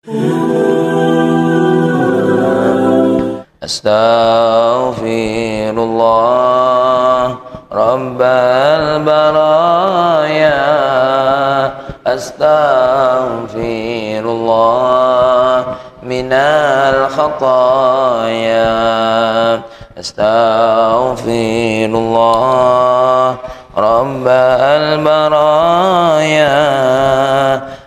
Astaghfirullah Rabbal baraya. Astaghfirullah minal khataya. Astaghfirullah Rabbal baraya.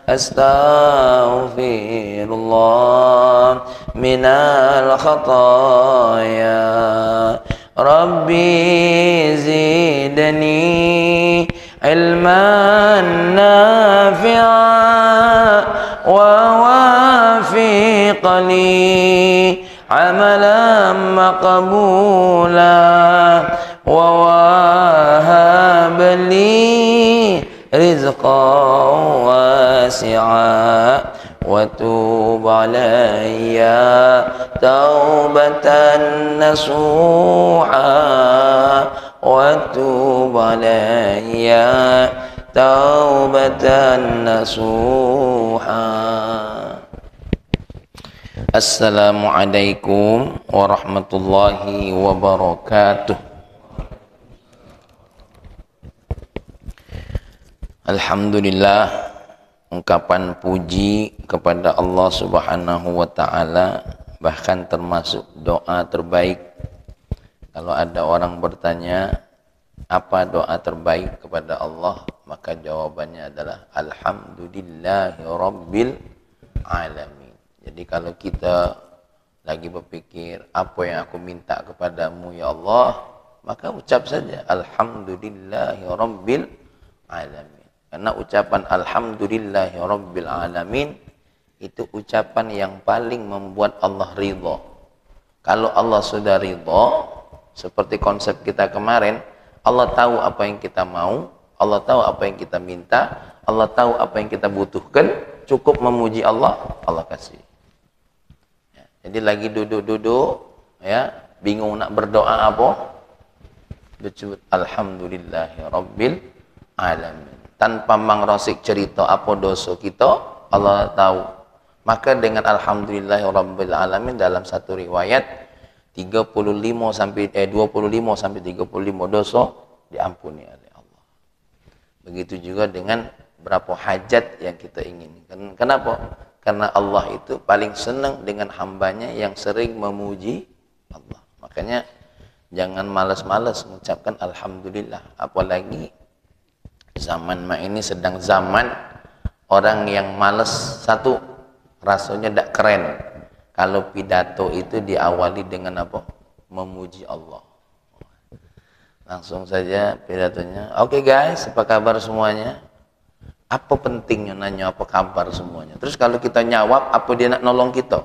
Astaghfirullah minal khataya. Rabbi zidni ilman nafi'a wa wafiqni amalan maqbula wa wahabli rizqan wasi'a wa tub alayya taubatan nasuha wa tub alayya taubatan nasuha. Assalamualaikum warahmatullahi wabarakatuh. Alhamdulillah, ungkapan puji kepada Allah Subhanahu wa ta'ala, bahkan termasuk doa terbaik. Kalau ada orang bertanya apa doa terbaik kepada Allah, maka jawabannya adalah Alhamdulillahi Rabbil Alamin. Jadi kalau kita lagi berpikir apa yang aku minta kepadamu ya Allah, maka ucap saja Alhamdulillahi Rabbil Alamin. Karena ucapan Alhamdulillahi Rabbil Alamin itu ucapan yang paling membuat Allah ridha. Kalau Allah sudah ridha, seperti konsep kita kemarin, Allah tahu apa yang kita mau, Allah tahu apa yang kita minta, Allah tahu apa yang kita butuhkan, cukup memuji Allah, Allah kasih. Ya, jadi lagi duduk-duduk, ya, bingung nak berdoa apa? Disebut Alhamdulillahi Rabbil Alamin. Tanpa mengrosik cerita apa dosa kita, Allah tahu. Maka dengan Alhamdulillahi Rabbil Alamin dalam satu riwayat 25 sampai 35 dosa diampuni oleh Allah. Begitu juga dengan berapa hajat yang kita inginkan. Kenapa? Karena Allah itu paling senang dengan hambanya yang sering memuji Allah. Makanya jangan malas-malas mengucapkan Alhamdulillah. Apalagi zaman ini sedang zaman orang yang malas. Satu, rasanya tidak keren kalau pidato itu diawali dengan apa? Memuji Allah. Langsung saja pidatonya, oke guys, apa kabar semuanya? Apa pentingnya nanya apa kabar semuanya? Terus kalau kita jawab, apa dia nak nolong kita?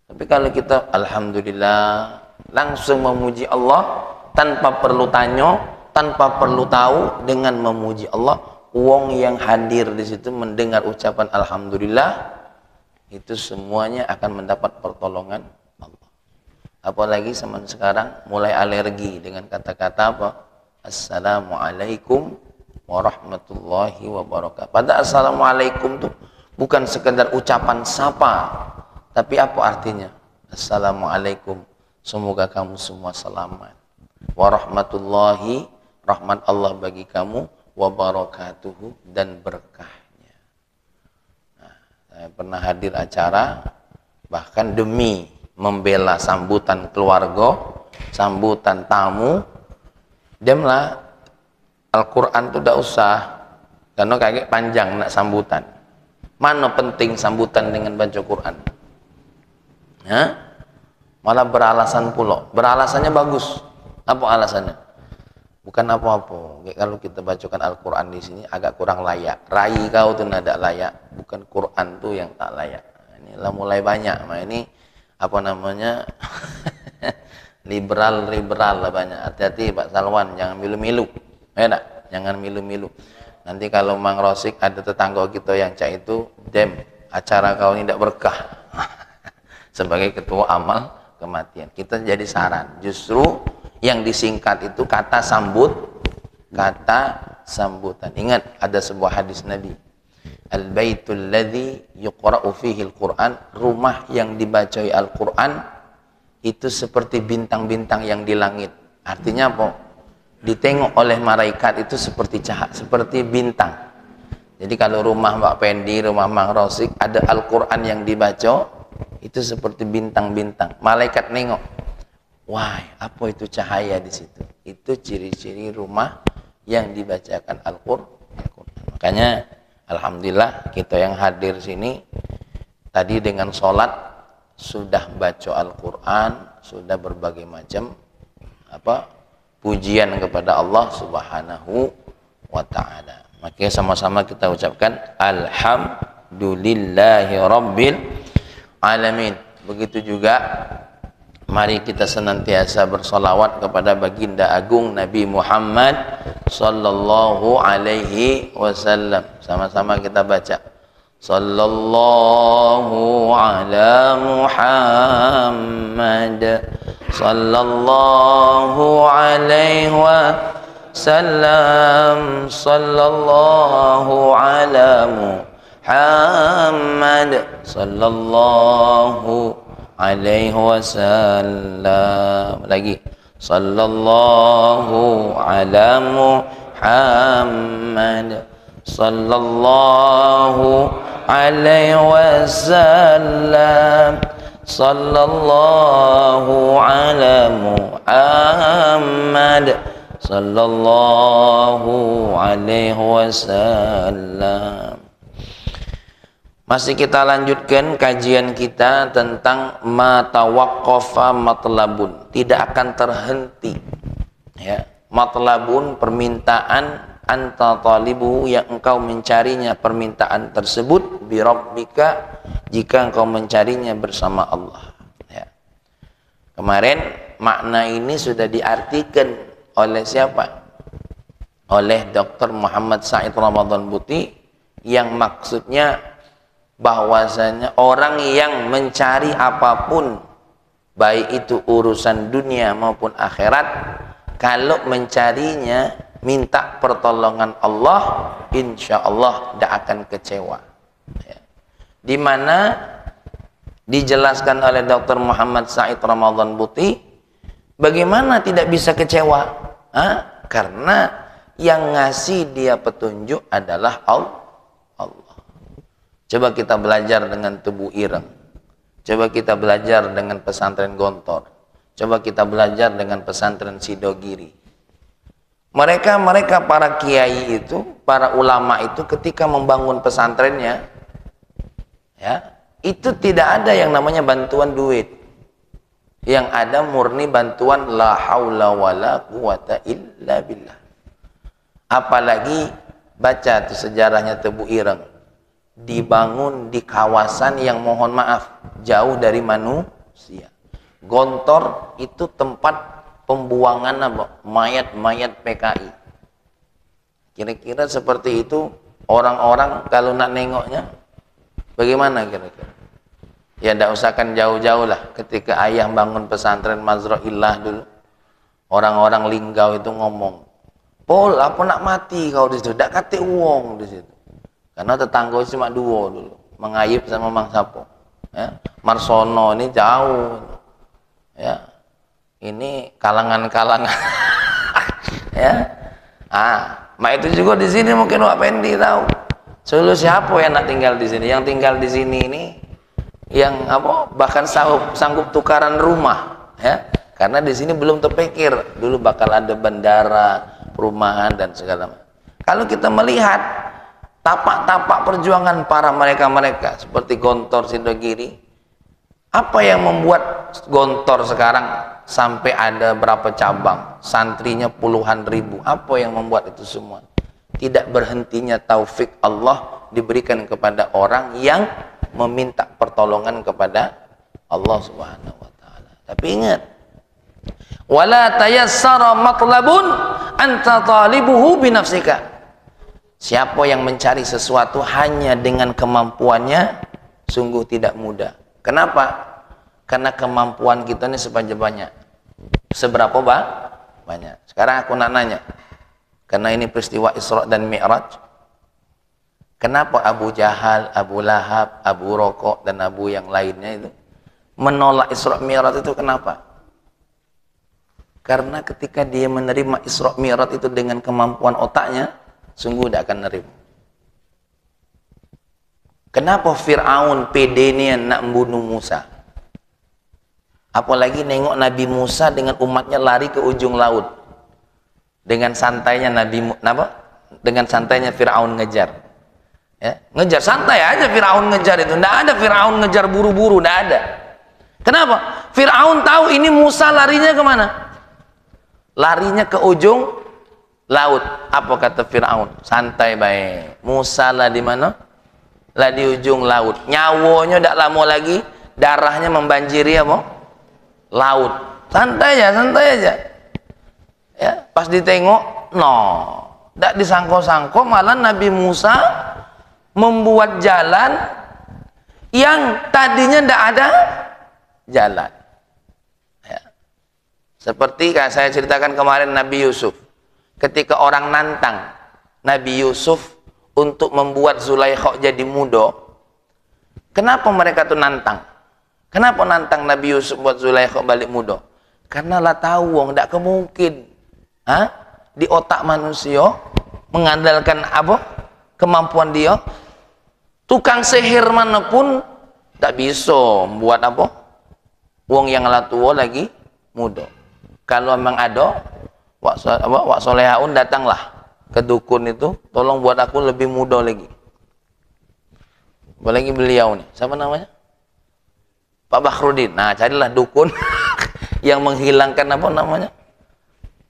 Tapi kalau kita Alhamdulillah, langsung memuji Allah tanpa perlu tanya, tanpa perlu tahu, dengan memuji Allah, wong yang hadir di situ mendengar ucapan Alhamdulillah, itu semuanya akan mendapat pertolongan Allah. Apalagi zaman sekarang mulai alergi dengan kata-kata apa? Assalamualaikum warahmatullahi wabarakatuh. Pada Assalamualaikum itu bukan sekedar ucapan sapa, tapi apa artinya? Assalamualaikum, semoga kamu semua selamat. Warahmatullahi, rahmat Allah bagi kamu, wabarakatuhu, dan berkahnya. Nah, saya pernah hadir acara, bahkan demi membela sambutan keluarga, sambutan tamu, demlah Al-Quran itu tidak usah, karena kayak panjang nak sambutan. Mana penting sambutan dengan baca Quran? Ya? Malah beralasan pula, beralasannya bagus. Apa alasannya? Bukan apa-apa. Kalau kita bacakan Al-Quran di sini agak kurang layak. Rai kau tuh tidak layak. Bukan Quran tuh yang tak layak. Inilah mulai banyak. Nah, ini apa namanya? liberal lah banyak. Hati-hati Pak Salwan, jangan milu-milu. Ya tak? Jangan milu-milu. Nanti kalau Mang Rosik ada tetangga kita yang cak itu, dem, acara kau ini tidak berkah. Sebagai ketua amal kematian. Kita jadi saran. Justru yang disingkat itu kata sambut, kata sambutan. Ingat, ada sebuah hadis Nabi. Al-baitul ladzi yuqra'u fihi al-Qur'an, rumah yang dibacai Al-Qur'an itu seperti bintang-bintang yang di langit. Artinya apa? Ditengok oleh malaikat itu seperti cahaya, seperti bintang. Jadi kalau rumah Mbak Pendi, rumah Mang Rosik ada Al-Qur'an yang dibaca, itu seperti bintang-bintang. Malaikat nengok, wah, apa itu cahaya di situ? Itu ciri-ciri rumah yang dibacakan Al-Qur'an. Makanya alhamdulillah kita yang hadir sini tadi dengan sholat sudah baca Al-Qur'an, sudah berbagai macam pujian kepada Allah Subhanahu wa ta'ala. Makanya sama-sama kita ucapkan alhamdulillahi rabbil alamin. Begitu juga mari kita senantiasa bersolawat kepada baginda agung Nabi Muhammad sallallahu alaihi wasallam. Sama-sama kita baca sallallahu ala Muhammad sallallahu alaihi wasallam sallallahu ala Muhammad sallallahu alaihi wasallam. Lagi sallallahu ala Muhammad sallallahu alaihi wasallam sallallahu ala Muhammad sallallahu alaihi wasallam. Masih kita lanjutkan kajian kita tentang ma tawaqqafa matlabun, tidak akan terhenti ya. Matlabun, permintaan, anta talibu, yang engkau mencarinya permintaan tersebut, bi rabbika, jika engkau mencarinya bersama Allah ya. Kemarin makna ini sudah diartikan oleh siapa? Oleh Dr. Muhammad Said Ramadan Buti, yang maksudnya bahwasanya orang yang mencari apapun, baik itu urusan dunia maupun akhirat, kalau mencarinya minta pertolongan Allah, insya Allah tidak akan kecewa ya. Di mana dijelaskan oleh Dr. Muhammad Said Ramadan Buti, bagaimana tidak bisa kecewa? Karena yang ngasih dia petunjuk adalah Allah. Coba kita belajar dengan Tebu Ireng, coba kita belajar dengan pesantren Gontor, coba kita belajar dengan pesantren Sidogiri. Mereka para kiai itu, para ulama itu ketika membangun pesantrennya ya, itu tidak ada yang namanya bantuan duit. Yang ada murni bantuan la haula wala quwata illa billah. Apalagi baca tuh sejarahnya Tebu Ireng, dibangun di kawasan yang mohon maaf jauh dari manusia. Gontor itu tempat pembuangan mayat-mayat PKI. Kira-kira seperti itu orang-orang kalau nak nengoknya bagaimana kira-kira? Ya tidak usahkan jauh-jauh lah. Ketika ayah bangun pesantren Mazra'illah dulu, orang-orang Linggau itu ngomong, Pol, apa nak mati kau di situ? Tak kate uang di situ. Karena tetangga cuma dua dulu, Mengayib sama Mang Sapo ya. Marsono ini jauh ya, ini kalangan-kalangan ya. Mak itu juga di sini mungkin Wak Pendi tahu. Sulu siapa yang nak tinggal di sini? Yang tinggal di sini ini yang bahkan sanggup tukaran rumah ya. Karena di sini belum terpikir dulu bakal ada bandara, perumahan dan segala macam. Kalau kita melihat tapak-tapak perjuangan para mereka seperti Gontor Sidogiri, apa yang membuat Gontor sekarang sampai ada berapa cabang, santrinya puluhan ribu? Apa yang membuat itu semua? Tidak berhentinya taufik Allah diberikan kepada orang yang meminta pertolongan kepada Allah Subhanahu wa taala. Tapi ingat, wala tayassara matlabun anta talibuhu binafsika. Siapa yang mencari sesuatu hanya dengan kemampuannya, sungguh tidak mudah. Kenapa? Karena kemampuan kita ini sebanyak-banyak. Seberapa banyak? Sekarang aku nak nanya, karena ini peristiwa Isra dan Mi'raj. Kenapa Abu Jahal, Abu Lahab, Abu Rokok, dan Abu yang lainnya itu menolak Isra Mi'raj itu kenapa? Karena ketika dia menerima Isra Mi'raj itu dengan kemampuan otaknya, sungguh tidak akan menerima. Kenapa Fir'aun pede nih nak membunuh Musa? Apalagi nengok Nabi Musa dengan umatnya lari ke ujung laut. Dengan santainya dengan santainya Fir'aun ngejar. Ya, ngejar santai aja Fir'aun ngejar itu. Tidak ada Fir'aun ngejar buru-buru, tidak ada. Kenapa? Fir'aun tahu ini Musa larinya kemana? Larinya ke ujung laut. Apa kata Fir'aun? Santai baik. Musa lah di mana? Lah di ujung laut. Nyawanya tidak lama lagi, darahnya membanjiri apa? Laut. Santai aja. Ya, pas ditengok, tidak disangko-sangko malah Nabi Musa membuat jalan yang tadinya tidak ada jalan. Ya. Seperti saya ceritakan kemarin Nabi Yusuf. Ketika orang nantang Nabi Yusuf untuk membuat Zulaikha jadi muda, kenapa mereka tuh nantang? Kenapa nantang Nabi Yusuf buat Zulaikha balik muda? Karena lah tahu wong tidak kemungkin. Di otak manusia mengandalkan apa? Kemampuan dia. Tukang sihir manapun tak bisa membuat apa? Wong yang lah tua lagi muda. Kalau memang ada wak solehaun datanglah ke dukun itu, tolong buat aku lebih muda lagi. Apalagi beliau nih, siapa namanya? Pak Bakhrudin. Nah, carilah dukun yang menghilangkan apa namanya?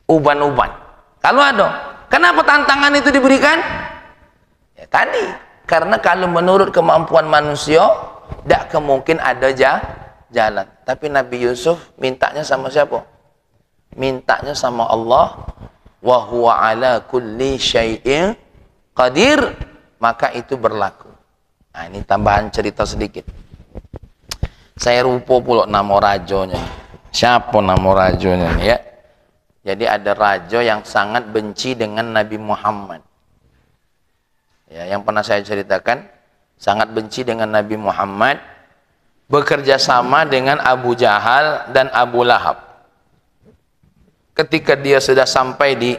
Uban-uban. Kalau ada, kenapa tantangan itu diberikan? Ya tadi. Karena kalau menurut kemampuan manusia, tidak kemungkin ada jalan. Tapi Nabi Yusuf mintanya sama siapa? Mintanya sama Allah. Wa huwa ala kulli syai'in qadir. Maka itu berlaku. Nah, ini tambahan cerita sedikit. Saya rupa pula nama rajonya. Siapa nama rajonya ya? Jadi ada raja yang sangat benci dengan Nabi Muhammad. Ya, yang pernah saya ceritakan, sangat benci dengan Nabi Muhammad, bekerja sama dengan Abu Jahal dan Abu Lahab. Ketika dia sudah sampai di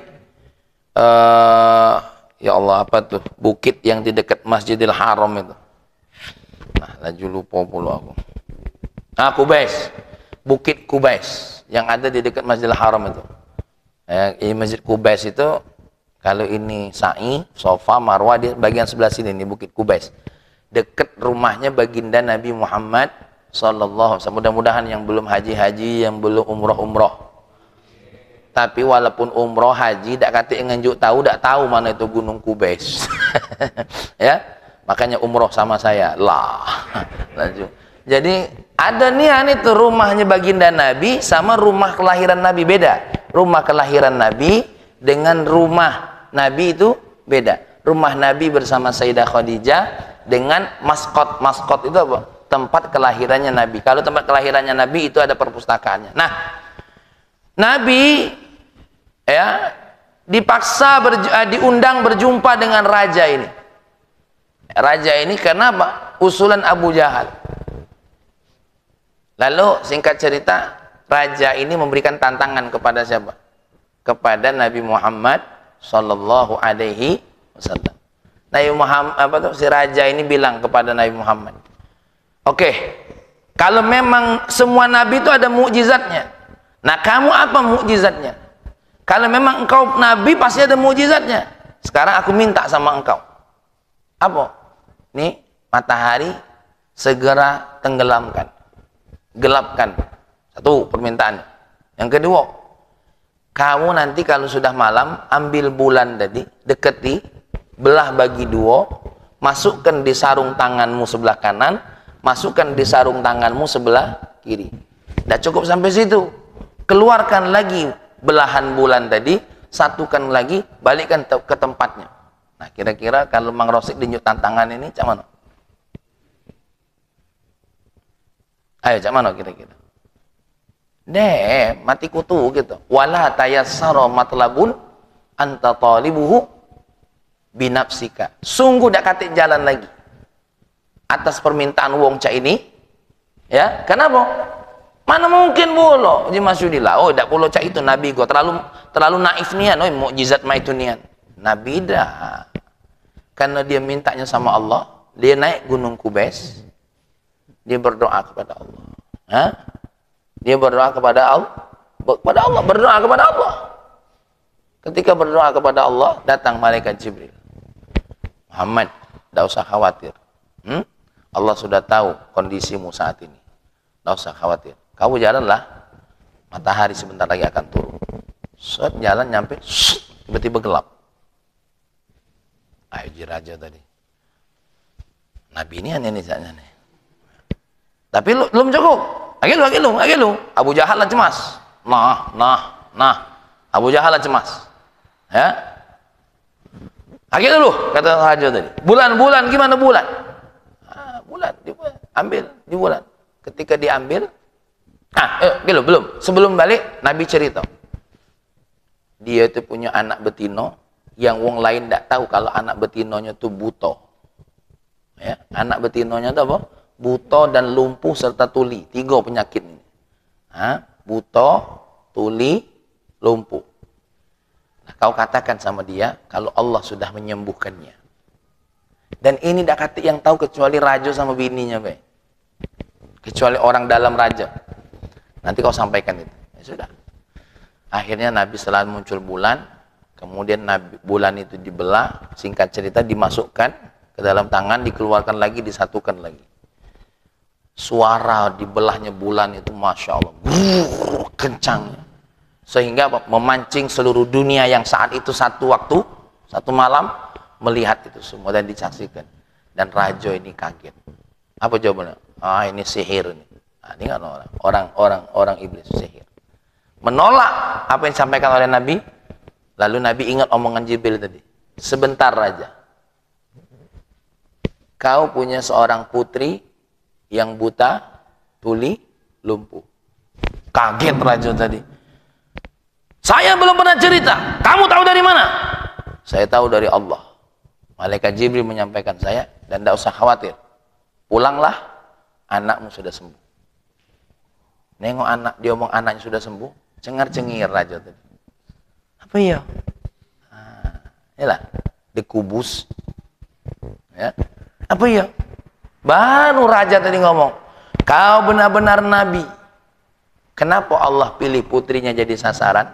ya Allah apa tuh, bukit yang di dekat Masjidil Haram itu. Nah, laju lupa pula aku. Kubais, Bukit Kubais yang ada di dekat Masjidil Haram itu. Di Masjid Kubais itu, kalau ini Sa'i, Sofa, Marwah, di bagian sebelah sini, ini Bukit Kubais. Dekat rumahnya baginda Nabi Muhammad sallallahu alaihi wasallam. Mudah-mudahan yang belum haji-haji, yang belum umroh-umroh. Tapi walaupun umroh haji, tak kata nganjuk tahu, tak tahu mana itu Gunung Kubais. Ya, makanya umroh sama saya. Lah, lanjut. Jadi ada nih itu rumahnya baginda Nabi sama rumah kelahiran Nabi beda. Rumah kelahiran Nabi dengan rumah Nabi itu beda. Rumah Nabi bersama Sayyidah Khadijah dengan maskot itu apa? Tempat kelahirannya Nabi. Kalau tempat kelahirannya Nabi itu ada perpustakaannya. Nah, Nabi ya dipaksa diundang berjumpa dengan raja ini. Raja ini kenapa? Usulan Abu Jahal. Lalu singkat cerita, raja ini memberikan tantangan kepada siapa? Kepada Nabi Muhammad sallallahu alaihi wasallam. Nabi Muhammad si raja ini bilang kepada Nabi Muhammad, "Oke, kalau memang semua nabi itu ada mukjizatnya. Nah, kamu apa mukjizatnya? Kalau memang engkau nabi pasti ada mukjizatnya. Sekarang aku minta sama engkau. Apa? Nih, matahari segera tenggelamkan. Gelapkan." Satu permintaan. Yang kedua, kamu nanti kalau sudah malam ambil bulan tadi, deketi, belah bagi dua, masukkan di sarung tanganmu sebelah kanan, masukkan di sarung tanganmu sebelah kiri. Tidak cukup sampai situ. Keluarkan lagi belahan bulan tadi, satukan lagi, balikkan ke tempatnya. Nah, kira-kira kalau Mang Rosik tunjuk tantangan ini, cak mana? Ayo, cak mana kira-kira? Mati kutu gitu. Wala tayassara matlabun anta talibuhu. binafsika. Sungguh dak katik jalan lagi. Atas permintaan wong cak ini, ya, kenapa? Mana mungkin bolo Haji Masyudillah. Oh, dak bolo cak itu nabi gua terlalu naif nian, oh mukjizat maitu nian. Nabi dah. Karena dia mintanya sama Allah, dia naik gunung Kubais. Dia berdoa kepada Allah. Hah? Dia berdoa kepada Allah. Berdoa kepada Allah. Ketika berdoa kepada Allah, datang malaikat Jibril. Muhammad, tidak usah khawatir. Allah sudah tahu kondisimu saat ini. Tidak usah khawatir. Kamu jalanlah, matahari sebentar lagi akan turun. Set jalan nyampe, tiba-tiba gelap. Ayo raja tadi. Nabi ini aneh saja nih. Tapi belum cukup. Agilu. Abu Jahal lah cemas. Nah. Abu Jahal lah cemas. Ya. Agilu dulu, kata raja tadi. Bulan, gimana bulan? Bulan, ambil di bulan. Ketika diambil, belum. Sebelum balik, Nabi cerita. Dia itu punya anak betino, yang wong lain tidak tahu kalau anak betinonya itu buto. Ya, anak betinonya itu apa? Buto dan lumpuh serta tuli. 3 penyakit ini. Buto, tuli, lumpuh. Nah, kau katakan sama dia kalau Allah sudah menyembuhkannya. Dan ini tidak kata yang tahu kecuali raja sama bininya, be. Kecuali orang dalam raja. Nanti kau sampaikan itu. Ya sudah. Akhirnya Nabi setelah muncul bulan. Kemudian bulan itu dibelah, singkat cerita dimasukkan ke dalam tangan, dikeluarkan lagi, disatukan lagi. Suara dibelahnya bulan itu Masya Allah, kencangnya. Sehingga memancing seluruh dunia yang saat itu satu waktu, satu malam, melihat itu semua dan disaksikan. Dan raja ini kaget. Apa jawabannya? Ini sihir ini. Ini kan orang iblis, sihir. Menolak apa yang disampaikan oleh Nabi. Lalu Nabi ingat omongan Jibril tadi. Sebentar raja. Kau punya seorang putri yang buta, tuli, lumpuh. Kaget raja tadi. Saya belum pernah cerita. Kamu tahu dari mana? Saya tahu dari Allah. Malaikat Jibril menyampaikan saya dan tidak usah khawatir. Pulanglah, anakmu sudah sembuh. Nengok anak, dia omong anaknya sudah sembuh. Cengar-cengir raja tadi. Apa ya? Yalah, dikubus. Ya. Apa ya? Baru raja tadi ngomong, kau benar-benar nabi. Kenapa Allah pilih putrinya jadi sasaran?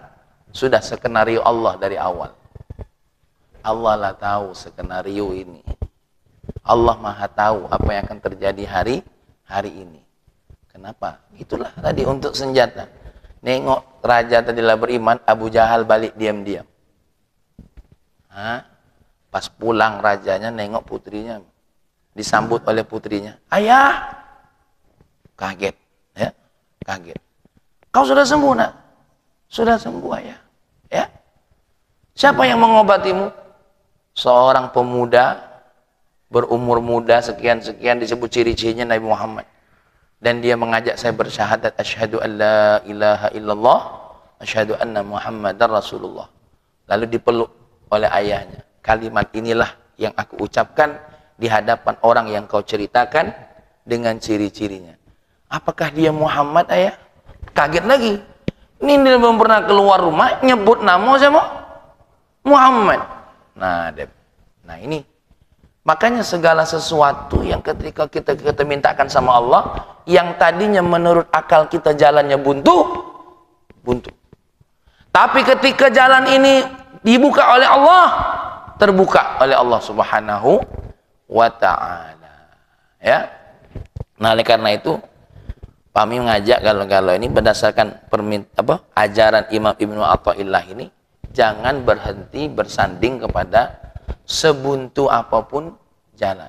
Sudah skenario Allah dari awal. Allah lah tahu skenario ini. Allah maha tahu apa yang akan terjadi hari ini. Kenapa? Itulah tadi untuk senjata. Nengok raja tadilah beriman, Abu Jahal balik diam-diam. Pas pulang rajanya nengok putrinya, disambut oleh putrinya. Ayah, kaget, ya, kaget. Kau sudah sembuh nak? Sudah sembuh ayah. Ya. Siapa yang mengobatimu? Seorang pemuda berumur muda sekian disebut ciri-cirinya Nabi Muhammad. Dan dia mengajak saya bersyahadat asyhadu an la ilaha illallah asyhadu anna Muhammadar Rasulullah. Lalu dipeluk oleh ayahnya. Kalimat inilah yang aku ucapkan di hadapan orang yang kau ceritakan dengan ciri-cirinya. Apakah dia Muhammad ayah? Kaget lagi. Ini dia belum pernah keluar rumah nyebut nama siapa? Muhammad. Nah ini. Makanya segala sesuatu yang ketika kita mintakan sama Allah, yang tadinya menurut akal kita jalannya buntu. Tapi ketika jalan ini dibuka oleh Allah, terbuka oleh Allah Subhanahu wa ta'ala. Ya. Nah, oleh karena itu kami mengajak kalau ini berdasarkan ajaran Imam Ibnu Athaillah ini, jangan berhenti bersanding kepada sebuntu apapun jalan,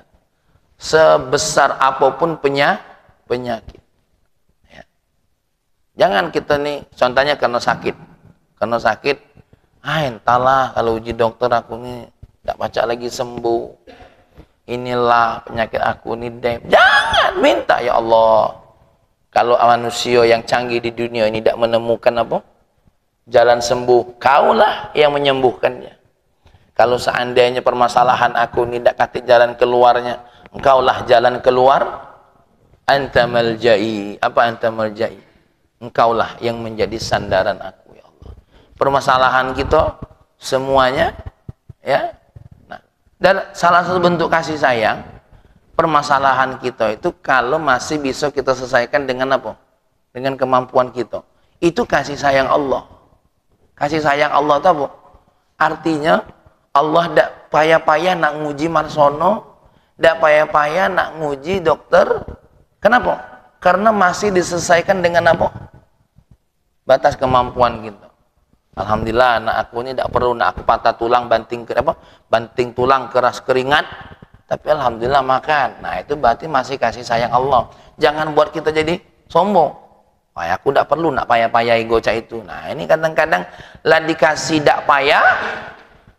sebesar apapun penyakit. Ya. Jangan kita nih, contohnya karena sakit, entahlah kalau uji dokter aku nih tidak baca lagi sembuh. Inilah penyakit aku nih, jangan minta ya Allah. Kalau manusia yang canggih di dunia ini tidak menemukan jalan sembuh, kaulah yang menyembuhkannya. Kalau seandainya permasalahan aku ini tidak kati jalan keluarnya, engkaulah jalan keluar. Anta maljai. Apa anta maljai? Engkaulah yang menjadi sandaran aku, ya Allah. Permasalahan kita semuanya, ya. Nah, dan salah satu bentuk kasih sayang, permasalahan kita itu kalau masih bisa kita selesaikan dengan apa? Dengan kemampuan kita. Itu kasih sayang Allah. Kasih sayang Allah itu apa? Artinya Allah tidak payah-payah nak nguji Marsono, tidak payah-payah nak nguji dokter. Kenapa? Karena masih diselesaikan dengan apa? Batas kemampuan kita. Alhamdulillah, anak aku ini tidak perlu nak aku patah tulang, banting tulang keras keringat, tapi alhamdulillah makan. Nah, itu berarti masih kasih sayang Allah. Jangan buat kita jadi sombong. Aku tidak perlu nak payah-payahi gocah itu. Nah, ini kadang-kadang lah dikasih tidak payah,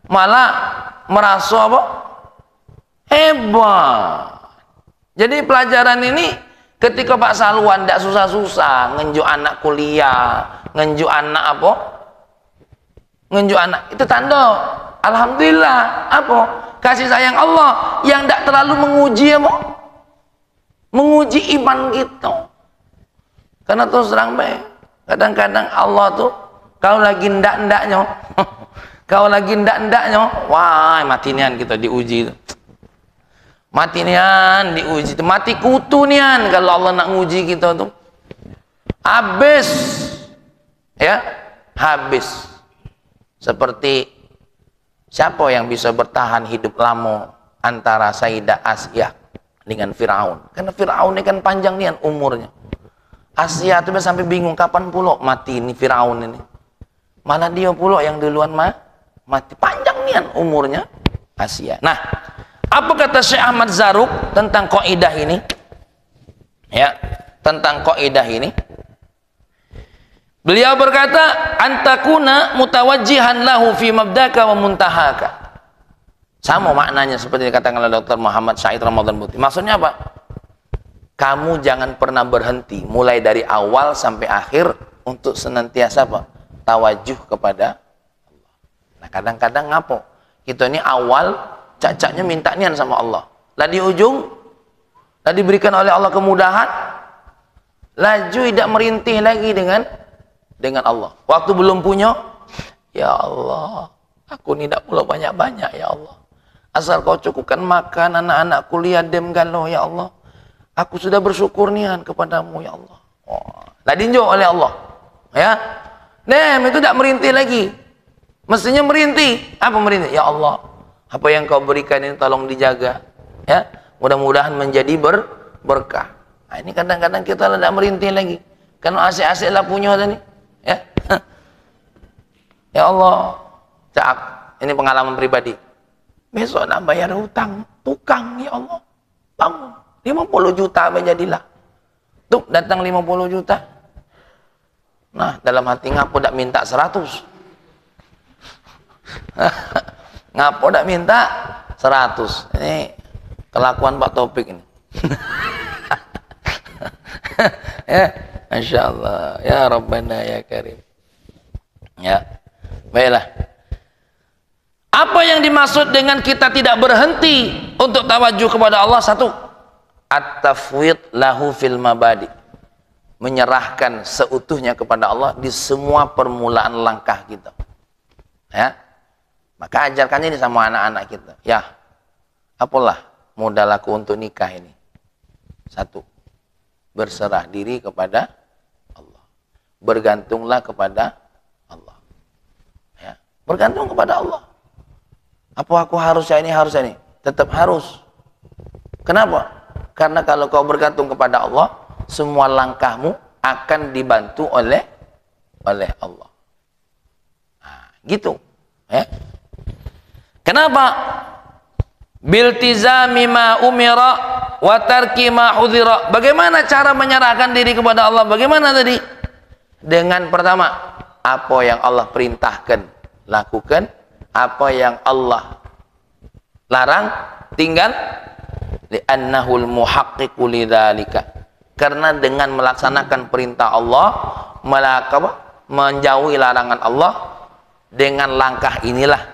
malah merasa apa? Hebat. Jadi pelajaran ini ketika Pak Salwan tidak susah-susah ngenjuk anak kuliah, ngenjuk anak apa? Ngenjuk anak itu tanda alhamdulillah apa? Kasih sayang Allah yang tidak terlalu menguji apa? Menguji iman kita. Karena terus terang baik, kadang-kadang Allah tuh kalau lagi ndak-ndaknya kalau lagi ndak-ndaknya, wah mati nian kita diuji. Mati nian diuji, mati kutu nian kalau Allah nak nguji kita tuh. Habis. Ya, habis. Seperti siapa yang bisa bertahan hidup lama antara Sayyidah Asia dengan Firaun? Karena Firaun ini kan panjang nian umurnya. Asia tuh sampai bingung kapan pula mati ini Firaun ini. Mana dia pula yang duluan mati, panjang nian umurnya Asia. Nah, apa kata Syekh Ahmad Zarruq tentang kaidah ini? Ya, tentang kaidah ini. Beliau berkata, antakuna mutawajjihan lahu fi mabdaka wa muntahaka. Sama maknanya seperti dikatakan oleh Dr. Muhammad Syahid Ramadan Buti. Maksudnya apa? Kamu jangan pernah berhenti mulai dari awal sampai akhir untuk senantiasa apa? Tawajuh kepada Allah. Nah, kadang-kadang ngapo? Kita ini awal cacaknya minta nian sama Allah. Lah di ujung, lah diberikan oleh Allah kemudahan, laju tidak merintih lagi dengan Allah. Waktu belum punya, ya Allah, aku ini tidak perlu banyak-banyak ya Allah. Asal kau cukupkan makan anak-anak kuliah dem galau ya Allah. Aku sudah bersyukur nian kepadamu ya Allah. Oh, lah dinjo oleh Allah. Ya. Dem itu tidak merintih lagi. Mestinya merintih. Apa merintih? Ya Allah, apa yang kau berikan ini tolong dijaga. Ya. Mudah-mudahan menjadi berkah. Nah, ini kadang-kadang kita tidak merintih lagi. Karena asik-asik lah punya tadi. Ya. Ya Allah, cak, ini pengalaman pribadi. Besok nak bayar hutang tukang ya Allah. Bangun 50 juta menjadilah. Tuh datang 50 juta. Nah, dalam hati ngapo dak minta 100. Ngapo dak minta 100. Ini kelakuan Pak Topik ini. Ya, Masya Allah. Ya Rabbana ya Karim. Ya, baiklah. Apa yang dimaksud dengan kita tidak berhenti untuk tawajuh kepada Allah? Satu, at-tafwid lahu fil mabadi, menyerahkan seutuhnya kepada Allah di semua permulaan langkah kita. Ya, maka ajarkannya ini sama anak-anak kita. Ya, apalah modal aku untuk nikah ini? Satu, berserah diri kepada Allah, bergantunglah kepada Allah. Ya, bergantung kepada Allah. Apa aku harus ini, harus ini? Tetap harus. Kenapa? Karena kalau kau bergantung kepada Allah, semua langkahmu akan dibantu oleh Allah. Nah, gitu. Ya. Kenapa? Biltizami ma umira wa tarki ma hudhira. Bagaimana cara menyerahkan diri kepada Allah? Bagaimana tadi? Dengan pertama, apa yang Allah perintahkan, lakukan. Apa yang Allah larang, tinggal. Li'annahul muhaqqiqu lidzalika. Karena dengan melaksanakan perintah Allah, menjauhi larangan Allah, dengan langkah inilah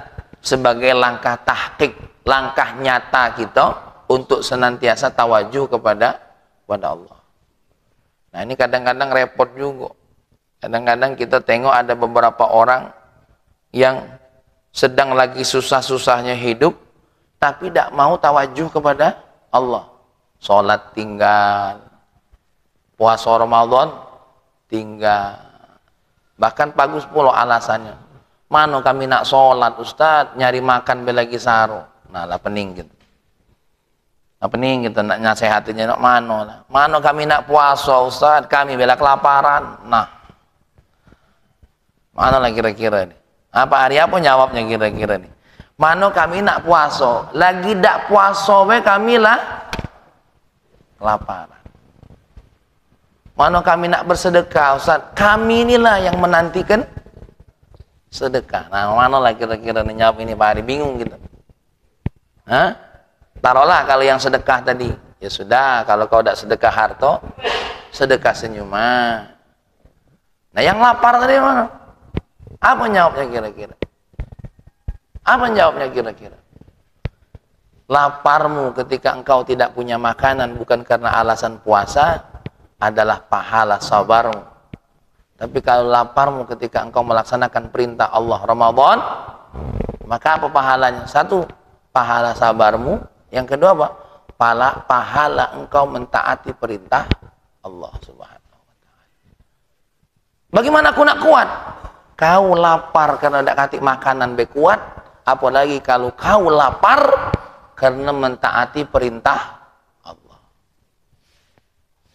sebagai langkah tahqiq, langkah nyata kita untuk senantiasa tawajuh kepada Allah. Nah, ini kadang-kadang repot juga. Kadang-kadang kita tengok ada beberapa orang yang sedang lagi susah-susahnya hidup, tapi tidak mau tawajuh kepada Allah. Sholat tinggal, puasa Ramadan tinggal. Bahkan bagus pula alasannya. Mano kami nak sholat Ustaz, nyari makan belagi saro. Nah lah pening gitu. Nah pening gitu nak nasihatinya nak mano lah. Mano kami nak puasa Ustaz, kami bela kelaparan. Nah, mana lah kira-kira ini? Apa hari apa jawabnya kira-kira nih? Mano kami nak puasa, lagi dak puasa we kami lah kelaparan. Mano kami nak bersedekah Ustaz, kami inilah yang menantikan sedekah. Nah, mana lah kira-kira nih jawab ini Pak Ari, bingung gitu. Hah? Taruhlah kalau yang sedekah tadi, ya sudah, kalau kau tidak sedekah harta, sedekah senyuman. Nah, yang lapar tadi mana? Apa jawabnya kira-kira? Apa jawabnya kira-kira? Laparmu ketika engkau tidak punya makanan bukan karena alasan puasa, adalah pahala sabarmu. Tapi kalau laparmu ketika engkau melaksanakan perintah Allah Ramadan, maka apa pahalanya? Satu, pahala sabarmu. Yang kedua apa? Pahala engkau mentaati perintah Allah Subhanahu wa ta'ala. Bagaimana aku nak kuat? Kau lapar karena tidak kasih makanan kuat, apalagi kalau kau lapar karena mentaati perintah Allah.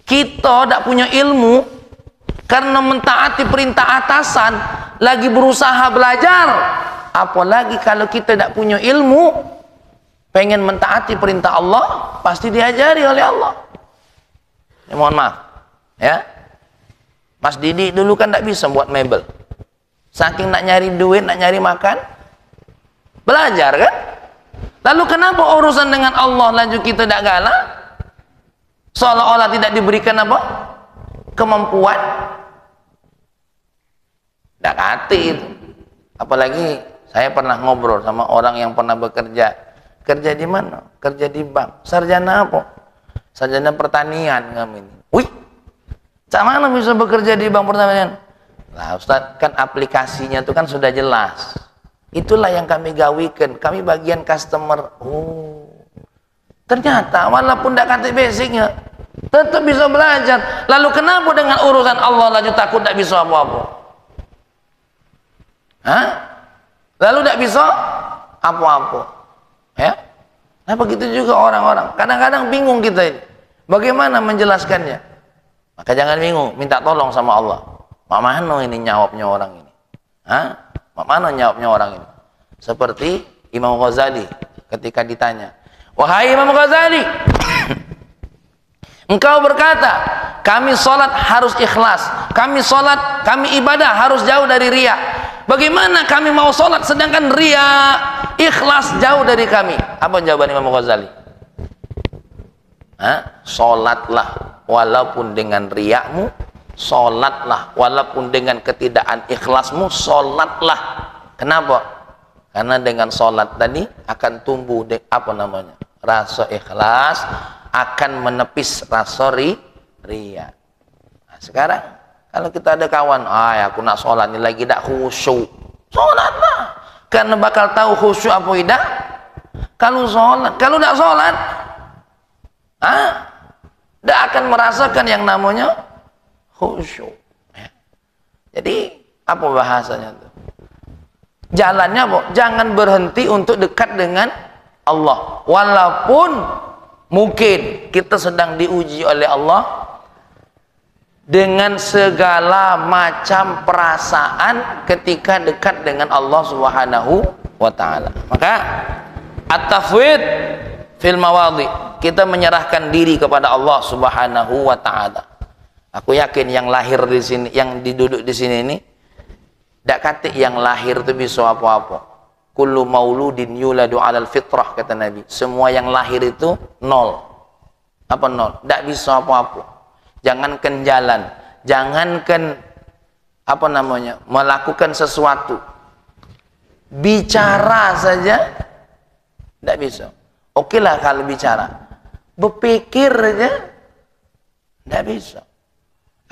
Kita tidak punya ilmu karena mentaati perintah atasan, lagi berusaha belajar, apalagi kalau kita tidak punya ilmu, pengen mentaati perintah Allah, pasti diajari oleh Allah. Ya, mohon maaf ya, Mas Didi dulu kan tidak bisa buat mebel. Saking nak nyari duit, nak nyari makan, belajar kan? Lalu kenapa urusan dengan Allah lanjut kita tidak galak? Seolah-olah tidak diberikan apa? Kemampuan. Tidak hati itu. Apalagi saya pernah ngobrol sama orang yang pernah bekerja. Kerja di mana? Kerja di bank. Sarjana apa? Sarjana pertanian kami ini. Wih, cak mana bisa bekerja di bank pertanian? Nah Ustaz, kan aplikasinya itu kan sudah jelas. Itulah yang kami gawikan. Kami bagian customer. Oh, ternyata walaupun tidak kata basicnya, tetap bisa belajar. Lalu kenapa dengan urusan Allah lanjut takut tidak bisa apa-apa? Hah? Lalu tidak bisa apa-apa? Ya? Nah begitu juga orang-orang. Kadang-kadang bingung kita ini. Bagaimana menjelaskannya? Maka jangan bingung, minta tolong sama Allah. Mak mana ini nyawabnya orang ini? Hah? Mak mana nyawabnya orang ini? Seperti Imam Ghazali ketika ditanya, wahai Imam Ghazali, engkau berkata, kami sholat harus ikhlas, kami sholat, kami ibadah harus jauh dari riya. Bagaimana kami mau sholat sedangkan riya, ikhlas jauh dari kami? Apa jawaban Imam Ghazali? Sholatlah walaupun dengan riakmu, sholatlah walaupun dengan ketidakan ikhlasmu, sholatlah. Kenapa? Karena dengan sholat tadi akan tumbuh rasa ikhlas, akan menepis rasa riya. Nah, sekarang kalau kita ada kawan, aku nak sholat ini lagi tak khusyuk, sholatlah, karena bakal tahu khusyuk apa tidak. Kalau sholat, kalau tidak sholat, tidak akan merasakan yang namanya khusyuk. Jadi apa bahasanya tuh? Jalannya apa? Jangan berhenti untuk dekat dengan Allah. Walaupun mungkin kita sedang diuji oleh Allah dengan segala macam perasaan ketika dekat dengan Allah Subhanahu wa ta'ala. Maka at-tafwid fil mawadhi, kita menyerahkan diri kepada Allah Subhanahu wa ta'ala. Aku yakin yang lahir di sini, yang duduk di sini ini, tidak kata yang lahir itu bisa apa-apa. Kullu mauludin yuladu alal fitrah, kata Nabi. Semua yang lahir itu nol. Apa nol? Tidak bisa apa-apa. Jangankan jalan, jangankan melakukan sesuatu. Bicara saja tidak bisa. Oke lah kalau bicara, berpikir aja tidak bisa.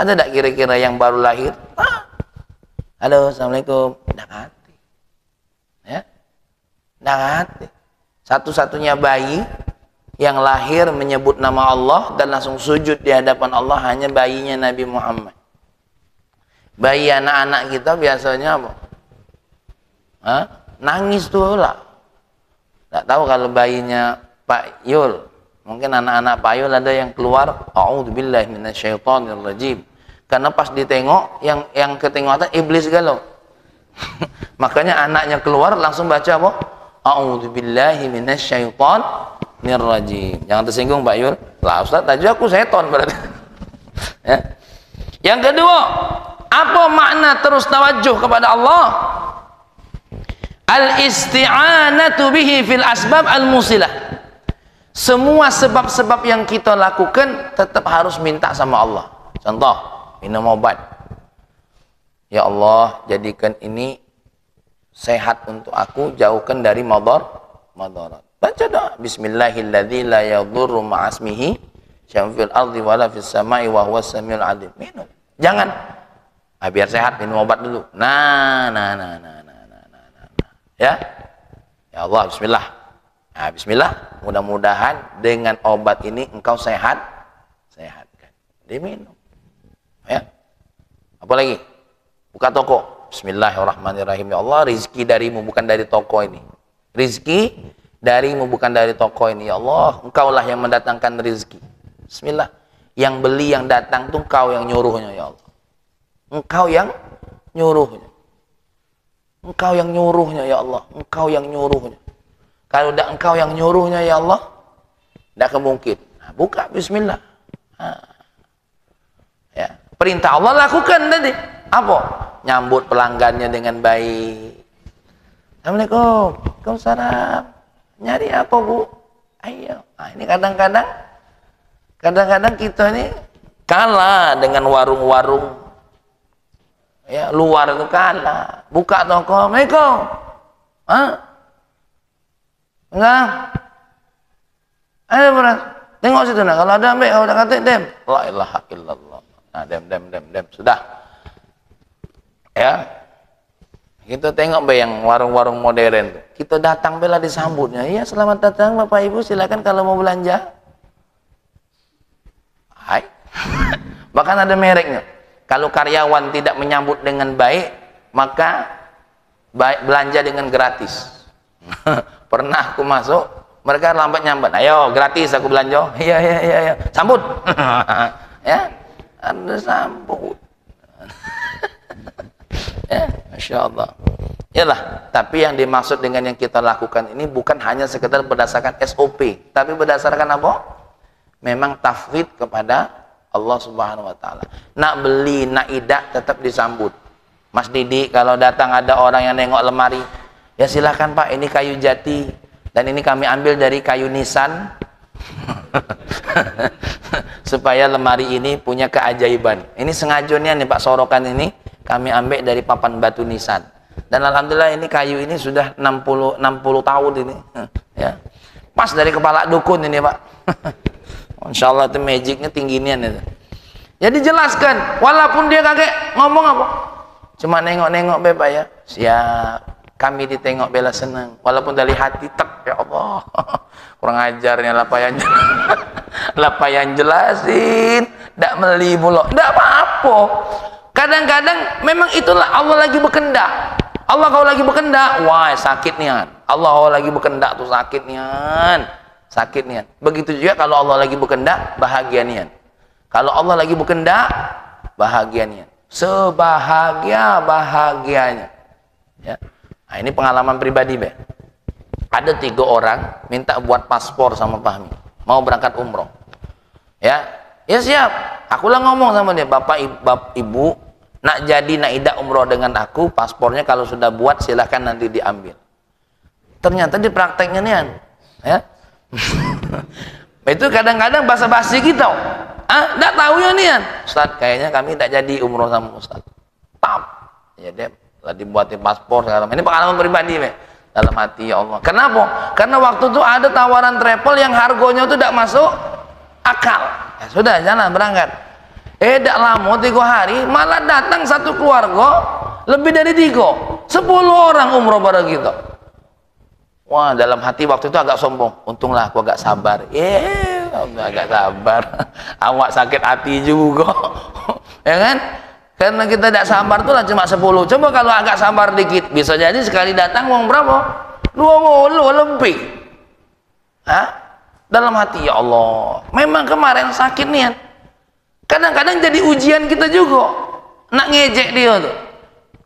Ada tak kira-kira yang baru lahir? Halo, assalamualaikum. Tidak hati, ya, tidak hati. Satu-satunya bayi yang lahir menyebut nama Allah dan langsung sujud di hadapan Allah hanya bayinya Nabi Muhammad. Bayi anak-anak kita biasanya apa? Nangis tuh lah. Tak tahu kalau bayinya Pak Yul, mungkin anak-anak Pak Yul ada yang keluar a'udzubillahi minasyaitonirrajim. Karena pas ditengok yang ketengok iblis galau. Makanya anaknya keluar langsung baca apa? A'udzubillahi minasyaitonirrajim. Jangan tersinggung Pak Yul. Lah Ustaz, tadi aku seton berarti. Ya. Yang kedua, apa makna terus tawajuh kepada Allah? Al-isti'anatu bihi fil asbab al-musilah. Semua sebab-sebab yang kita lakukan tetap harus minta sama Allah. Contoh, minum obat. Ya Allah, jadikan ini sehat untuk aku, jauhkan dari madarat. Baca doa. Bismillahilladzi la yadurru ma'asmihi syai'un fil ardi wala fis sama'i wa huwas samiul 'alim. Minum. Jangan. Biar sehat minum obat dulu. Ya. Ya Allah, bismillah. Nah, bismillah. Mudah-mudahan dengan obat ini engkau sehatkan. Diminum. Ya. Apalagi? Buka toko. Bismillahirrahmanirrahim. Ya Allah, rizki darimu bukan dari toko ini. Rizki darimu bukan dari toko ini. Ya Allah, engkaulah yang mendatangkan rizki. Bismillah. Yang beli, yang datang tuh engkau yang nyuruhnya ya Allah. Engkau yang nyuruhnya. Engkau yang nyuruhnya ya Allah. Engkau yang nyuruhnya. Kalau tidak engkau yang nyuruhnya ya Allah, tidak kemungkin. Nah, buka bismillah. Ya. Perintah Allah lakukan tadi. Apa? Nyambut pelanggannya dengan baik. Assalamualaikum. Waalaikumsalam. Nyari apa Bu? Ayo. Nah, ini kadang-kadang kita ini kalah dengan warung-warung. Ya, luar itu kalah. Buka toko, Assalamualaikum. Enggak. Ayo beras. Tengok situ nah. Kalau ada ambil, kalau ada kata dem. La ilaha illallah. Nah, dem. Sudah. Ya. Kita tengok yang warung-warung modern. Kita datang bela disambutnya. Iya, selamat datang Bapak Ibu. Silakan kalau mau belanja. Hai. Bahkan ada mereknya. Kalau karyawan tidak menyambut dengan baik, maka belanja dengan gratis. Pernah aku masuk, mereka lambat nyambat. Ayo, gratis aku belanja. Iya. Sambut. Ya, ada sambut. Ya, Masya Allah. Yalah, tapi yang dimaksud dengan yang kita lakukan ini bukan hanya sekedar berdasarkan SOP, tapi berdasarkan apa? Memang tafwid kepada Allah Subhanahu wa taala. Nak beli, nak idak tetap disambut. Mas Didi, kalau datang ada orang yang nengok lemari, ya silahkan Pak, ini kayu jati dan ini kami ambil dari kayu nisan. Supaya lemari ini punya keajaiban. Ini sengaja nih Pak, sorokan ini kami ambil dari papan batu nisan. Dan alhamdulillah ini kayu ini sudah 60 tahun ini. Ya. Pas dari kepala dukun ini Pak. Insya Allah itu magicnya tingginya itu. Jadi jelaskan, walaupun dia kakek ngomong apa, cuma nengok-nengok Pak ya. Siap, kami ditengok bela senang. Walaupun dari hati tak, ya Allah, kurang ajarnya lapayan jelasin, tidak meli mulu, tidak apa-apa. Kadang-kadang memang itulah Allah lagi berkendak. Allah kalau lagi berkendak, wah sakit nian. Allah kalau lagi berkendak tuh sakit nian. Sakit nian. Begitu juga kalau Allah lagi berkendak, bahagia nian. Kalau Allah lagi berkendak, bahagia nian. Sebahagia-bahagianya. Ya. Nah, ini pengalaman pribadi, Be. Ada 3 orang minta buat paspor sama Fahmi, mau berangkat umroh. Ya siap. Akulah ngomong sama dia, Bapak Ibu, nak jadi nak idak umroh dengan aku, paspornya kalau sudah buat silahkan nanti diambil. Ternyata di prakteknya nian, ya. Itu kadang-kadang basa-basi kita. Enggak tahu ya nian. Ustaz, kayaknya kami tidak jadi umroh sama Ustaz. Tap. Ya, Dem. Lah dibuatin paspor segala. Ini pengalaman pribadi, Be. Dalam hati, ya Allah. Kenapa? Karena waktu itu ada tawaran travel yang harganya itu tidak masuk akal. Ya sudah, jalan berangkat. Tidak lama 3 hari malah datang satu keluarga lebih dari 3, 10 orang umroh bareng kita. Wah, dalam hati waktu itu agak sombong. Untunglah aku agak sabar. Agak sabar. Awak sakit hati juga. Ya kan? Karena kita tidak sabar itulah cuma 10. Coba kalau agak sabar dikit, bisa jadi sekali datang uang berapa? 20 lebih. Hah? Dalam hati, ya Allah, memang kemarin sakit niat. Kadang-kadang jadi ujian kita juga. Nak ngejek dia tuh.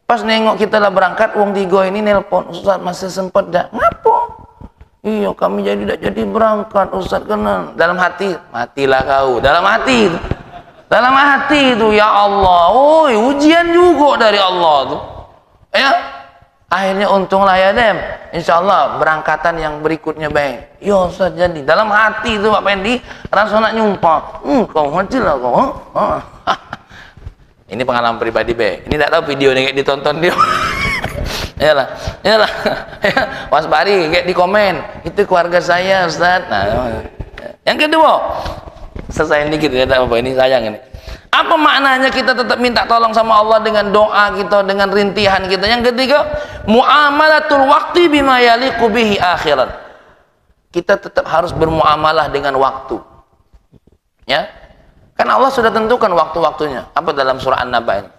Pas nengok kita lah berangkat, uang 3 ini nelpon, Ustaz masih sempat dah. Ngapa? Iya, kami tidak jadi berangkat, Ustaz, kena. Dalam hati, matilah kau. Dalam hati itu. Dalam hati itu, ya Allah, ujian juga dari Allah tuh. Ya, akhirnya untunglah ya Dem. Insya Allah berangkatan yang berikutnya baik. Ya Ustaz jadi. Dalam hati itu Pak Pendi, rasa nak nyumpah. Kau matilah kau. Ini pengalaman pribadi Be. Ini tidak tahu video ini kayak ditonton dia. Yalah. Ya, Wasbari kayak di komen. Itu keluarga saya Ustaz. Nah, yang kedua. Selesai dikit ya, apa ini sayang ini. Apa maknanya kita tetap minta tolong sama Allah dengan doa kita, dengan rintihan kita? Yang ketiga, muamalatul waqti bima yaliqu bihi akhiran. Kita tetap harus bermuamalah dengan waktu. Ya. Karena Allah sudah tentukan waktu-waktunya. Apa dalam surah An-Naba ini?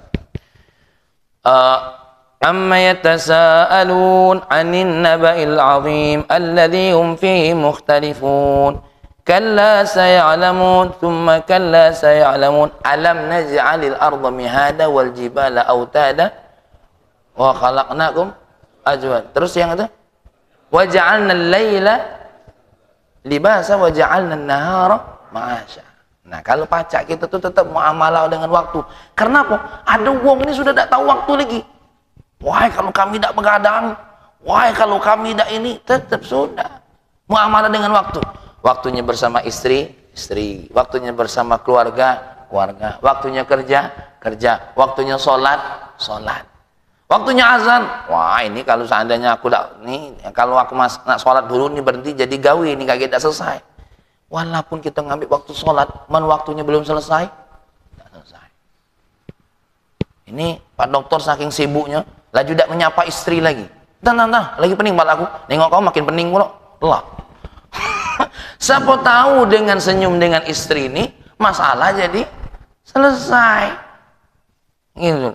Amma yatasaalun 'anil naba'il 'azim alladzi hum fihi mukhtalifun. Kalla saya'lamun thumma kalla saya'lamun alam naj'alil arda mihada wal jibala autada wa khalaqnakum ajwad. Terus yang itu wa ja'alna al-laila libasa wa ja'alna an-nahara ma'asha. Nah, kalau pacak kita tuh tetap muamalah dengan waktu. Karena apa? Ada wong ini sudah tidak tahu waktu lagi. Wahai kalau kami tidak begadang, wahai kalau kami tidak ini, tetap sudah muamalah dengan waktu. Waktunya bersama istri, waktunya bersama keluarga, waktunya kerja, waktunya sholat, waktunya azan. Wah, ini kalau seandainya aku kalau aku nak sholat dulu nih berhenti jadi gawe ini kagak tidak selesai. Walaupun kita ngambil waktu sholat, waktunya belum selesai, tidak selesai. Ini Pak Dokter saking sibuknya, laju tidak menyapa istri lagi. Lagi pening malah aku. Nengok kau makin pening pula. Lah. Siapa tahu dengan senyum dengan istri ini masalah jadi selesai. Gitu.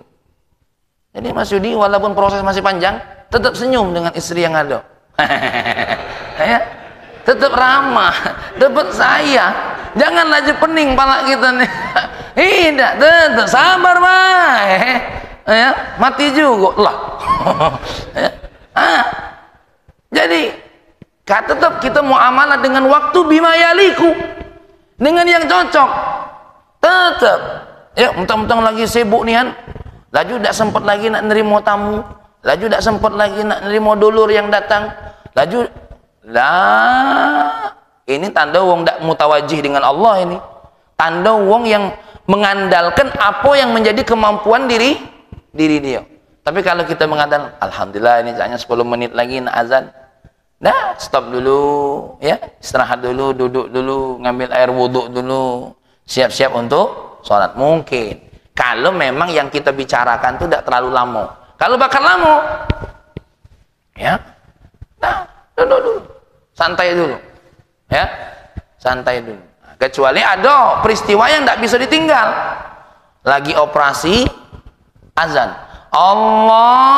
Jadi Mas Yudi walaupun proses masih panjang, tetap senyum dengan istri yang ada. Ya, tetap ramah, tetap sayang. Jangan aja pening pala kita nih. Tidak, tetap sabar baik. Ya, mati juga lah. Jadi tetap kita muamalah dengan waktu bima yaliku, dengan yang cocok. Tetap ya, mentang-mentang lagi sibuk nian, laju tidak sempat lagi nak nerima tamu, laju tidak sempat lagi nak nerima dulur yang datang, laju lah. Ini tanda wong tidak mutawajih dengan Allah ini. Tanda wong yang mengandalkan apa yang menjadi kemampuan diri dia. Tapi kalau kita mengandalkan, alhamdulillah ini hanya 10 menit lagi nak azan. Nah, stop dulu, ya, istirahat dulu, duduk dulu, ngambil air wudhu dulu, siap-siap untuk sholat. Mungkin kalau memang yang kita bicarakan itu tidak terlalu lama. Kalau bakal lama, ya, nah, duduk dulu, santai dulu, ya, santai dulu. Nah, kecuali ada peristiwa yang tidak bisa ditinggal, lagi operasi azan, Allah,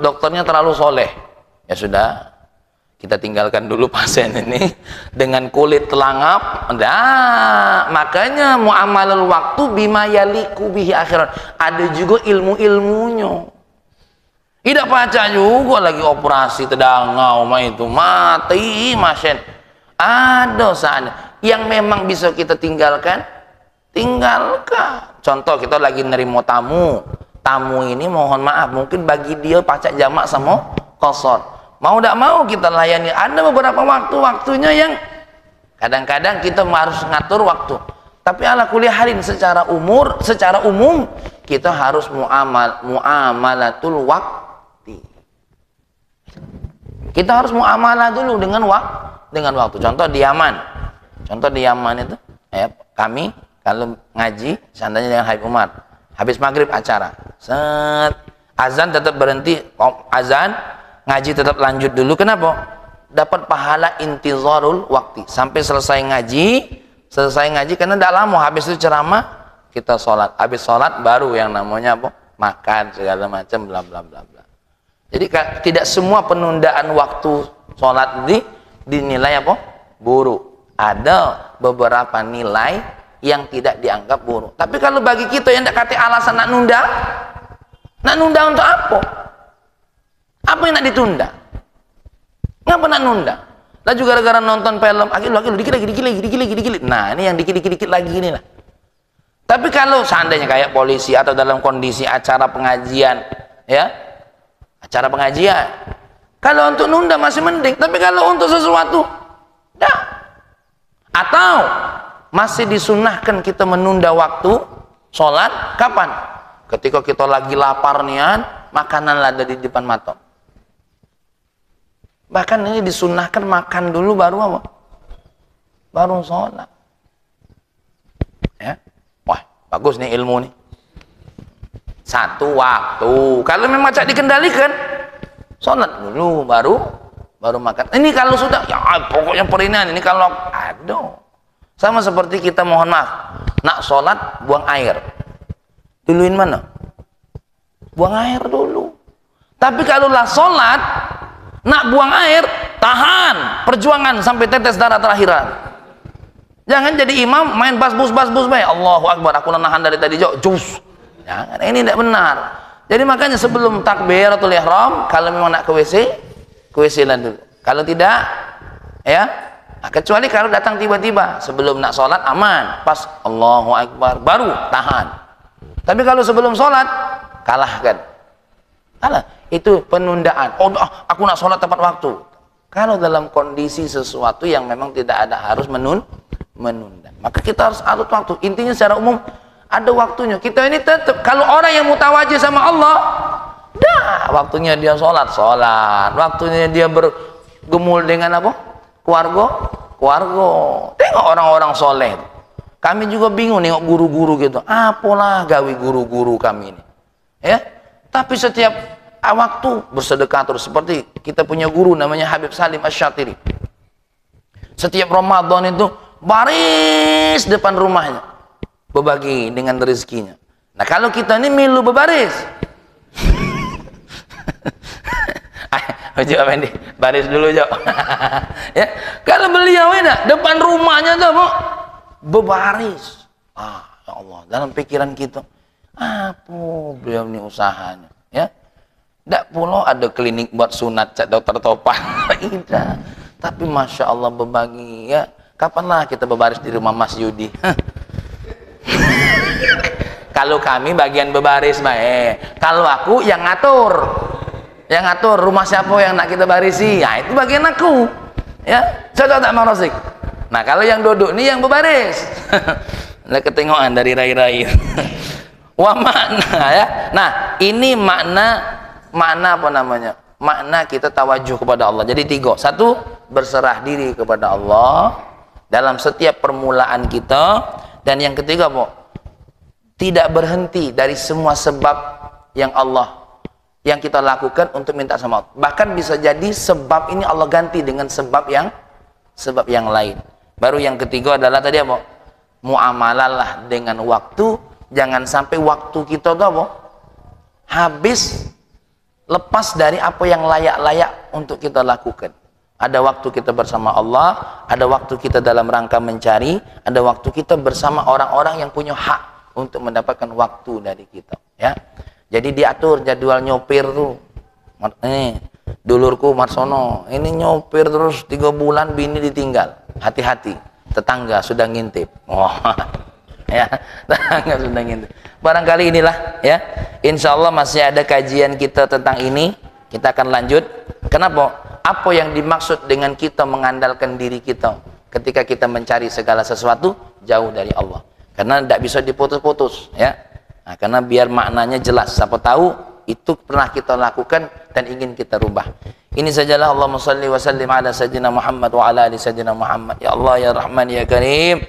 dokternya terlalu soleh. Ya sudah, kita tinggalkan dulu pasien ini dengan kulit telangap. Nah, makanya muamalul waktu bima yaliku bihi akhirat. Ada juga ilmu-ilmunya. Tidak baca juga lagi operasi tedangau itu mati masien. Ada saatnya yang memang bisa kita tinggalkan. Contoh kita lagi nerima tamu. Tamu ini mohon maaf mungkin bagi dia pacak jamak sama kosor. Mau tidak mau kita layani. Ada beberapa waktu-waktunya yang kadang-kadang kita harus ngatur waktu. Tapi ala kulli halin secara umum kita harus muamalatul waqti. Kita harus muamalah dulu dengan waktu. Contoh di Yaman itu, kami kalau ngaji seandainya dengan Habib Umar, habis maghrib acara, azan tetap berhenti, azan, ngaji tetap lanjut dulu. Kenapa? Dapat pahala intizarul waktu sampai selesai ngaji karena tidak lama. Habis itu ceramah, kita sholat, habis sholat baru yang namanya apa? Makan segala macam bla bla bla bla. Jadi tidak semua penundaan waktu sholat dinilai apa? Buruk. Ada beberapa nilai yang tidak dianggap buruk. Tapi kalau bagi kita yang tidak kata alasan nak nunda untuk apa? Apa yang nak ditunda? Ngapa nak nunda? Lah juga gara-gara nonton film, akhir dikit lagi. Nah, ini yang dikit lagi inilah. Tapi kalau seandainya kayak polisi atau dalam kondisi acara pengajian, ya, acara pengajian, kalau untuk nunda masih mending. Tapi kalau untuk sesuatu, dah. Atau masih disunahkan kita menunda waktu sholat, kapan? Ketika kita lagi lapar nian, makanan ada di depan mata. Bahkan ini disunahkan makan dulu baru apa? Baru sholat. Ya, wah bagus nih ilmu nih. Satu waktu. Kalau memang cak dikendalikan, sholat dulu baru makan. Ini kalau sudah, ya pokoknya perinan. Ini kalau aduh, sama seperti kita mohon maaf, nak sholat buang air. Duluin mana? Buang air dulu. Tapi kalau lah sholat, nak buang air, tahan perjuangan sampai tetes darah terakhiran. Jangan jadi imam main basbus baik. Allahu Akbar, aku nahan dari tadi jus. Jangan, ini tidak benar. Jadi makanya sebelum takbiratul ihram, kalau memang nak ke WC lah dulu. Kalau tidak, ya, kecuali kalau datang tiba-tiba sebelum nak sholat aman, pas Allahu Akbar baru tahan. Tapi kalau sebelum sholat, kalahkan. Itu penundaan. Oh, aku nak sholat tepat waktu. Kalau dalam kondisi sesuatu yang memang tidak ada harus menunda, maka kita harus atur waktu. Intinya secara umum ada waktunya. Kita ini tetap, kalau orang yang mutawajih sama Allah, dah waktunya dia sholat. Waktunya dia bergemul dengan apa? Keluarga. Tengok orang-orang soleh. Kami juga bingung nengok guru-guru gitu. Apalah gawe guru-guru kami ini. Ya. Tapi setiap waktu bersedekah terus, seperti kita punya guru namanya Habib Salim Asy-Syatiri. Setiap Ramadan itu baris depan rumahnya berbagi dengan rezekinya. Nah, kalau kita ini milu berbaris. Coba Fendi, baris dulu, Jo. Ya, kalau beliau ini depan rumahnya tuh, Bu, berbaris. Ya Allah, dalam pikiran kita, apa beliau ini usahanya, ya? Tidak pula ada klinik buat sunat cak dokter Topan. Tidak. Tapi Masya Allah berbagi, ya. Kapanlah kita berbaris di rumah Mas Yudi? Kalau kami bagian berbaris, kalau aku yang ngatur rumah siapa yang nak kita barisi, ya itu bagian aku, ya. Cocok tak Mang Rosik? Nah, kalau yang duduk ini yang berbaris. Nah, ketengokan dari rai-rai. Wah, makna, ya. Nah, ini makna apa namanya? Makna kita tawajuh kepada Allah. Jadi 3. 1, berserah diri kepada Allah dalam setiap permulaan kita. Dan yang ketiga, tidak berhenti dari semua sebab yang kita lakukan untuk minta sama Allah. Bahkan bisa jadi sebab ini Allah ganti dengan sebab yang lain. Baru yang ketiga adalah tadi apa? Muamalah dengan waktu. Jangan sampai waktu kita tuh habis lepas dari apa yang layak-layak untuk kita lakukan. Ada waktu kita bersama Allah, ada waktu kita dalam rangka mencari, ada waktu kita bersama orang-orang yang punya hak untuk mendapatkan waktu dari kita, ya. Jadi diatur jadwal nyopir tuh. Dulurku Marsono, ini nyopir terus 3 bulan bini ditinggal. Hati-hati, tetangga sudah ngintip. Ya, tetangga sudah ngintip. Barangkali inilah, ya. Insya Allah masih ada kajian kita tentang ini. Kita akan lanjut. Kenapa? Apa yang dimaksud dengan kita mengandalkan diri kita ketika kita mencari segala sesuatu jauh dari Allah. karena tidak bisa diputus-putus ya. Nah, karena biar maknanya jelas, siapa tahu itu pernah kita lakukan dan ingin kita rubah. Ini sajalah. Allahumma salli wa sallim ala sayyidina Muhammad wa ala ali sayyidina Muhammad. Ya Allah ya Rahman ya Karim,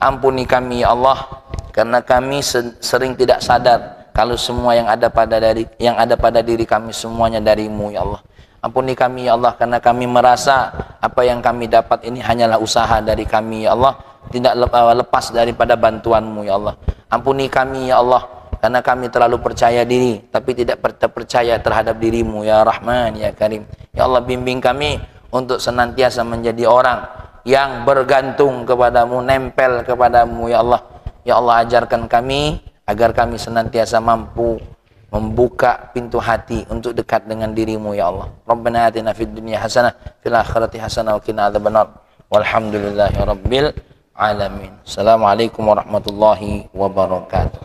ampuni kami ya Allah, karena kami sering tidak sadar kalau semua yang ada pada diri kami semuanya darimu ya Allah. Ampuni kami ya Allah, karena kami merasa apa yang kami dapat ini hanyalah usaha dari kami ya Allah, tidak lepas daripada bantuanmu ya Allah. Ampuni kami ya Allah, karena kami terlalu percaya diri tapi tidak percaya terhadap dirimu ya Rahman ya Karim. Ya Allah, bimbing kami untuk senantiasa menjadi orang yang bergantung kepadamu, nempel kepadamu ya Allah. Ya Allah, ajarkan kami agar kami senantiasa mampu membuka pintu hati untuk dekat dengan dirimu ya Allah. Rabbana atina fid dunya hasanah fil akhirati hasanah wa qina adzabannar. Walhamdulillahi rabbil alamin. Assalamualaikum warahmatullahi wabarakatuh.